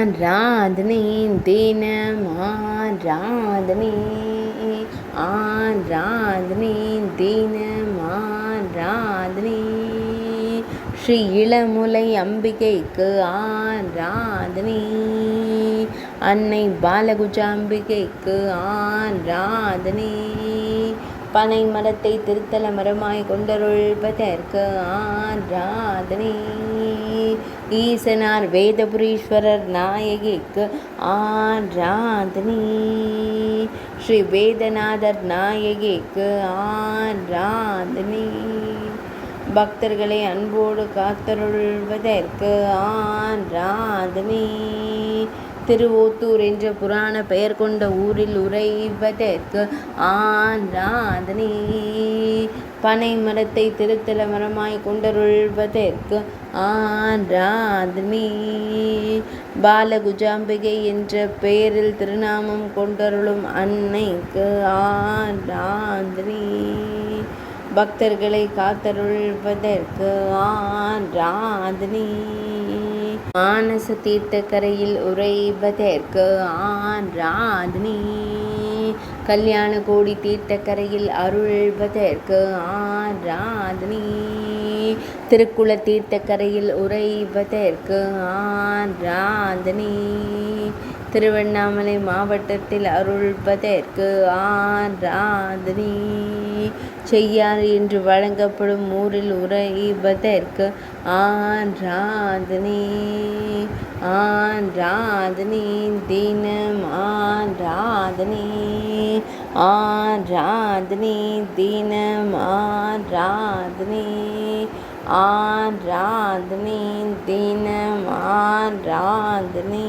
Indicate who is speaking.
Speaker 1: ஆராதனை தினம் ஆராதனை ஆராதனை தினம் ஆராதனை ஸ்ரீ இளமுலை அம்பிகைக்கு ஆராதனை அன்னை பாலகுஜாம்பிகைக்கு ஆராதனை பனை மரத்தை திருத்தல மரமாய் கொண்டருள்வதற்கு ஆராதனை ஈசனார் வேதபுரீஸ்வரர் நாயகிக்கு ஆராதனை ஸ்ரீ வேதநாதர் நாயகிக்கு ஆராதனை பக்தர்களை அன்போடு காத்தருள்வதற்கு ஆராதனை திருவோத்தூர் என்ற புராண பெயர் கொண்ட ஊரில் உறைவதற்கு ஆராதனை பனை மரத்தை திருத்தல மரமாய் கொண்டருள்வதற்கு ஆராதனை பாலகுஜாம்பிகை என்ற பெயரில் திருநாமம் கொண்டருளும் அன்னைக்கு ஆராதனை பக்தர்களை காத்தருள்வதற்கு ஆராதனை மானச தீர்த்த கரையில் உறைவதற்கு ஆராதனை கல்யாண கோடி தீர்த்த கரையில் அருள்வதற்கு ஆராதனை திருக்குள தீர்த்த கரையில் உறைவதற்கு ஆராதனை திருவண்ணாமலை மாவட்டத்தில் அருள்வதற்கு ஆராதனை செய்யாறு என்று வழங்கப்படும் ஊரில் உறைவதற்கு ஆராதனை ஆராதனை தினம் ஆராதனை ஆராதனை தினம் ஆராதனை ஆராதனை தினம் ஆராதனை